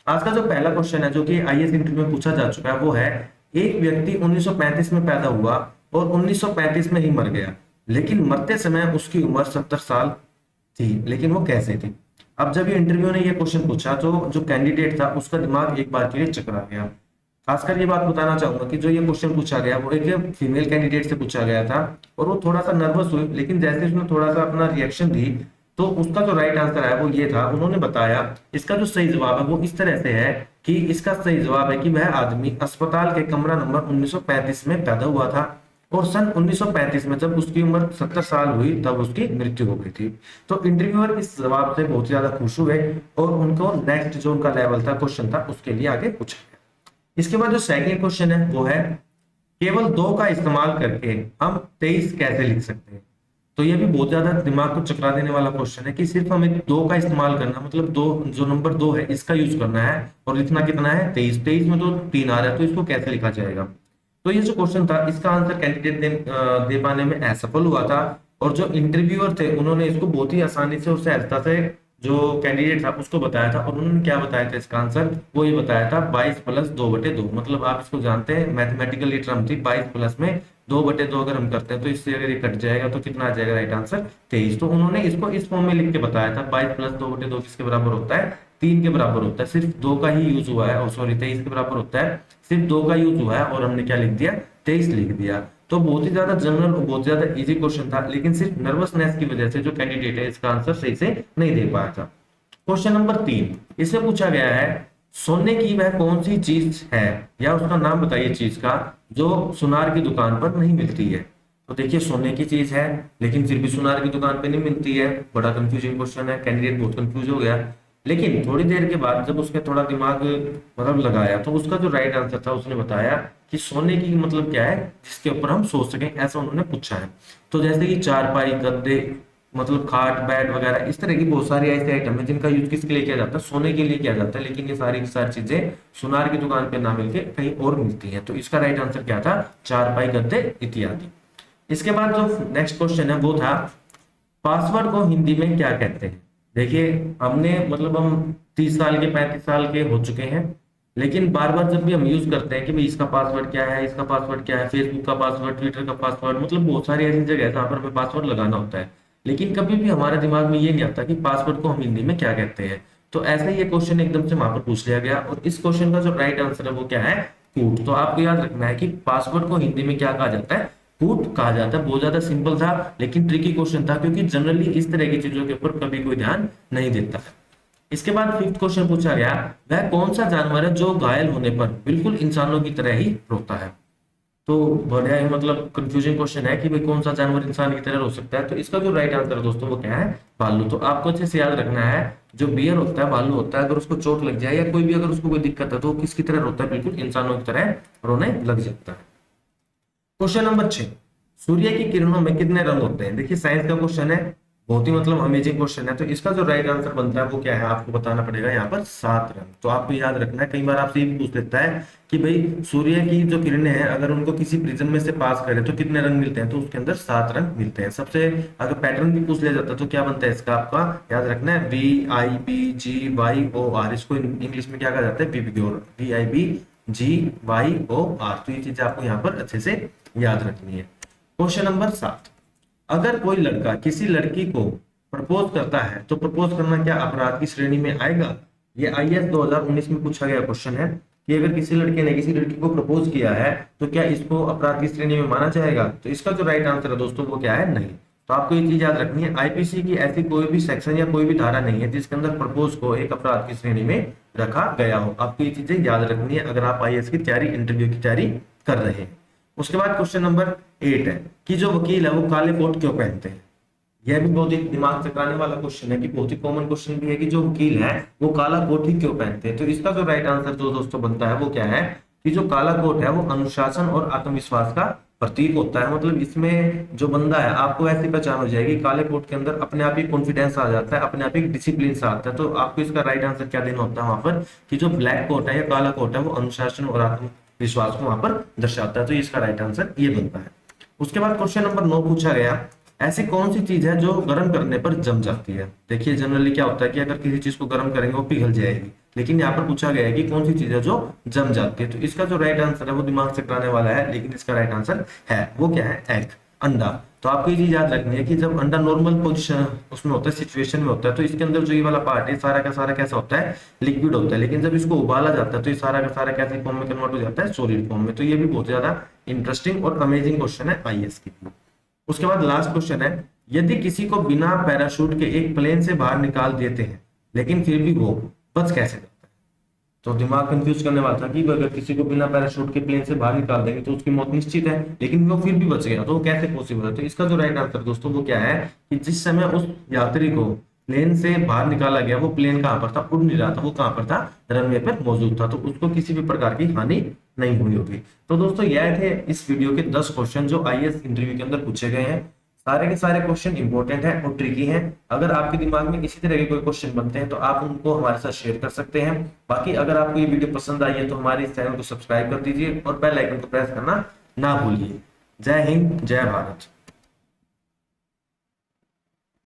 आज का जो पहला क्वेश्चन है जो कि आईएएस इंटरव्यू में पूछा जा चुका है वो है, एक व्यक्ति 1935 में पैदा हुआ और 1935 में ही मर गया, लेकिन मरते समय उसकी उम्र 70 साल थी, लेकिन वो कैसे थी। अब जब ये इंटरव्यू ने ये क्वेश्चन पूछा तो जो कैंडिडेट था उसका दिमाग एक बार के लिए चकरा गया। खासकर ये बात बताना चाहूंगा कि जो ये क्वेश्चन पूछा गया वो एक फीमेल कैंडिडेट से पूछा गया था और वो थोड़ा सा नर्वस हुई, लेकिन जैसे उसने थोड़ा सा अपना रिएक्शन दी तो उसका जो राइट आंसर है वो ये था। उन्होंने बताया इसका जो सही जवाब है वो इस तरह से है कि इसका सही जवाब है कि वह आदमी अस्पताल के कमरा नंबर 1935 में पैदा हुआ था और सन 1935 में जब उसकी उम्र 70 साल हुई तब उसकी मृत्यु हो गई थी। तो इंटरव्यूअर इस जवाब से बहुत ज्यादा खुश हुए और उनको नेक्स्ट जो उनका लेवल था क्वेश्चन था उसके लिए आगे पूछा गया। इसके बाद जो सेकंड क्वेश्चन है वो है, केवल 2 का इस्तेमाल करके हम 23 कैसे लिख सकते हैं। तो ये भी बहुत ज्यादा दिमाग को चकरा देने वाला क्वेश्चन है कि सिर्फ हमें 2 का इस्तेमाल करना, मतलब दो जो नंबर 2 है इसका यूज करना है और लिखना कितना है 23। 23 में तो 3 आ रहा है तो इसको कैसे लिखा जाएगा। तो ये जो क्वेश्चन था इसका आंसर कैंडिडेट दे पाने में असफल हुआ था और जो इंटरव्यूअर थे उन्होंने इसको बहुत ही आसानी से और सहजता से जो कैंडिडेट था उसको बताया था। और उन्होंने क्या बताया था इसका आंसर, वो ये बताया था 22 प्लस 2/2। मतलब आप इसको जानते हैं मैथमेटिकली टर्म थी 22 प्लस में 2/2 अगर हम करते हैं तो इससे अगर ये कट जाएगा तो कितना आ जाएगा राइट आंसर 23। तो उन्होंने इसको इस फॉर्म में लिख के बताया था 22 प्लस 2/2 किसके बराबर होता है 3 के बराबर होता है। सिर्फ 2 का ही यूज हुआ है और सॉरी 23 के बराबर होता है, सिर्फ 2 का यूज हुआ है और हमने क्या लिख दिया 23 लिख दिया। तो बहुत ही ज्यादा जनरल और बहुत ज्यादा इजी क्वेश्चन था, लेकिन सिर्फ नर्वसनेस की वजह से जो कैंडिडेट है इसका आंसर सही से नहीं दे पाया था। क्वेश्चन नंबर 3 इसमें पूछा गया है, सोने की वह कौन सी चीज है या उसका नाम बताइए चीज का जो सुनार की दुकान पर नहीं मिलती है। तो देखिए सोने की चीज है लेकिन फिर भी सुनार की दुकान पे नहीं मिलती है, बड़ा कंफ्यूजिंग क्वेश्चन है, कैंडिडेट बहुत कंफ्यूज हो गया। लेकिन थोड़ी देर के बाद जब उसके थोड़ा दिमाग मतलब लगाया तो उसका जो राइट आंसर था उसने बताया कि सोने की मतलब क्या है जिसके ऊपर हम सो सकें, ऐसा उन्होंने पूछा है। तो जैसे कि चारपाई गद्दे मतलब खाट बेड वगैरह इस तरह की बहुत सारी ऐसे आइटम है जिनका यूज किसके लिए किया जाता है सोने के लिए किया जाता है, लेकिन ये सारी की सारी चीजें सुनार की दुकान पे ना मिलके कहीं और मिलती हैं। तो इसका राइट आंसर क्या था चारपाई गद्दे इत्यादि। इसके बाद जो नेक्स्ट क्वेश्चन है वो था, पासवर्ड को हिंदी में क्या कहते हैं। देखिए हमने मतलब हम 30 साल के 35 साल के हो चुके हैं, लेकिन बार बार जब भी हम यूज करते हैं कि भाई इसका पासवर्ड क्या है, इसका पासवर्ड क्या है, फेसबुक का पासवर्ड, ट्विटर का पासवर्ड, मतलब बहुत सारी ऐसी जगह है जहां पर हमें पासवर्ड लगाना होता है, लेकिन कभी भी हमारे दिमाग में ये नहीं आता कि पासवर्ड को हम हिंदी में क्या कहते हैं। तो ऐसा ही ये क्वेश्चन एकदम से वहां पर पूछ लिया गया और इस क्वेश्चन का जो राइट आंसर है वो क्या है कूट। तो आपको याद रखना है कि पासवर्ड को हिंदी में क्या कहा जाता है कूट कहा जाता है। बहुत ज्यादा सिंपल था लेकिन ट्रिकी क्वेश्चन था क्योंकि जनरली इस तरह की चीजों के ऊपर कभी कोई ध्यान नहीं देता है। इसके बाद फिफ्थ क्वेश्चन पूछा गया, वह कौन सा जानवर है जो घायल होने पर बिल्कुल इंसानों की तरह ही रोता है। तो बढ़िया ही मतलब कंफ्यूजिंग क्वेश्चन है कि भाई कौन सा जानवर इंसान की तरह रो सकता है। तो इसका जो राइट आंसर है दोस्तों वो क्या है भालू। तो आपको अच्छे से याद रखना है जो बियर होता है भालू होता है, अगर उसको चोट लग जाए या कोई भी अगर उसको कोई दिक्कत है तो वो किसकी तरह रोता है बिल्कुल इंसानों की तरह रोने लग जाता है। क्वेश्चन नंबर 6, सूर्य की किरणों में कितने रंग होते हैं। देखिए साइंस का क्वेश्चन है, बहुत ही मतलब अमेजिंग क्वेश्चन है। तो इसका जो राइट आंसर बनता है वो क्या है आपको बताना पड़ेगा यहाँ पर 7 रंग। तो आपको याद रखना है, कई बार आपसे ये भी पूछ लेता है कि भाई सूर्य की जो किरणें हैं अगर उनको किसी प्रिज्म में से पास करें तो कितने रंग मिलते हैं, तो उसके अंदर 7 रंग मिलते हैं। सबसे अगर पैटर्न भी पूछ लिया जाता है तो क्या बनता है इसका आपका याद रखना है VIBGYOR। इसको इंग्लिश में क्या कहा जाता है VIBGYOR। तो ये चीज आपको यहाँ पर अच्छे से याद रखनी है। क्वेश्चन नंबर 7, अगर कोई लड़का किसी लड़की को प्रपोज करता है तो प्रपोज करना क्या अपराध की श्रेणी में आएगा। ये आईएएस 2019 में पूछा गया क्वेश्चन है कि अगर किसी लड़के ने किसी लड़की को प्रपोज किया है तो क्या इसको अपराध की श्रेणी में माना जाएगा। तो इसका जो राइट आंसर है दोस्तों वो क्या है नहीं। तो आपको ये चीज याद रखनी है, आईपीसी की ऐसी कोई भी सेक्शन या कोई भी धारा नहीं है जिसके अंदर प्रपोज को एक अपराध की श्रेणी में रखा गया हो। आपको ये चीजें याद रखनी है अगर आप आईएएस की तैयारी इंटरव्यू की तैयारी कर रहे हैं। उसके बाद क्वेश्चन नंबर 8 है कि जो वकील है वो काले कोट क्यों पहनते हैं। यह भी बहुत ही दिमाग चकराने वाला क्वेश्चन है कि बहुत ही कॉमन क्वेश्चन भी है कि जो वकील है वो काला कोट ही क्यों पहनते हैं। तो इसका जो राइट आंसर जो दोस्तों बनता है वो क्या है कि जो काला कोट है वो अनुशासन और आत्मविश्वास का प्रतीक होता है। मतलब इसमें जो बंदा है आपको ऐसी पहचान हो जाएगी काले कोट के अंदर अपने आप ही कॉन्फिडेंस आ जाता है, अपने आप ही डिसिप्लिन सा आता है। तो आपको इसका राइट आंसर क्या देना होता है वहां पर कि जो ब्लैक कोट है या काला कोट है वो अनुशासन और आत्मविश्वास को वहां पर दर्शाता है। तो इसका राइट आंसर ये बनता है। उसके बाद क्वेश्चन नंबर 9 पूछा गया, ऐसी कौन सी चीज है जो गर्म करने पर जम जाती है। देखिए जनरली क्या होता है कि अगर किसी चीज को गर्म करेंगे वो पिघल जाएगी, लेकिन यहाँ पर पूछा गया है कि कौन सी चीज है जो जम जाती है। तो इसका जो राइट आंसर है वो दिमाग से कराने वाला है, लेकिन इसका राइट आंसर है वो क्या है, एग, अंडा। तो आपको ये चीज याद रखनी है कि जब अंडा नॉर्मल पोजिशन उसमें होता है, सिचुएशन में होता है, तो इसके अंदर जो ये वाला पार्ट है सारा का सारा कैसा होता है, लिक्विड होता है। लेकिन जब इसको उबाला जाता है तो ये सारा का सारा कैसी फॉर्म में कन्वर्ट हो जाता है, सॉलिड फॉर्म में। तो ये भी बहुत ज्यादा इंटरेस्टिंग और अमेजिंग क्वेश्चन है आईएएस के लिए। उसके बाद लास्ट क्वेश्चन है, यदि किसी को बिना पैराशूट के एक प्लेन से बाहर निकाल देते हैं लेकिन फिर भी वो बच कैसे जाता है। तो दिमाग कंफ्यूज करने वाला था कि अगर किसी को बिना पैराशूट के प्लेन से बाहर निकाल देंगे तो उसकी मौत निश्चित है, लेकिन वो फिर भी बच गया, तो वो कैसे पॉसिबल है। तो इसका जो राइट आंसर दोस्तों वो क्या है कि जिस समय उस यात्री को प्लेन से बाहर निकाला गया वो प्लेन कहां पर था, उड़ नहीं रहा था, वो कहां पर था, रनवे पर मौजूद था, तो उसको किसी भी प्रकार की हानि नहीं हुई होगी। तो दोस्तों यह थे इस वीडियो के 10 क्वेश्चन जो आईएएस इंटरव्यू के अंदर पूछे गए हैं। सारे के सारे क्वेश्चन इंपॉर्टेंट हैं और ट्रिकी हैं। अगर आपके दिमाग में इसी तरह के कोई क्वेश्चन बनते हैं तो आप उनको हमारे साथ शेयर कर सकते हैं। बाकी अगर आपको ये वीडियो पसंद आई है तो हमारे इस चैनल को सब्सक्राइब कर दीजिए और बेल आइकन को प्रेस करना ना भूलिए। जय हिंद, जय भारत।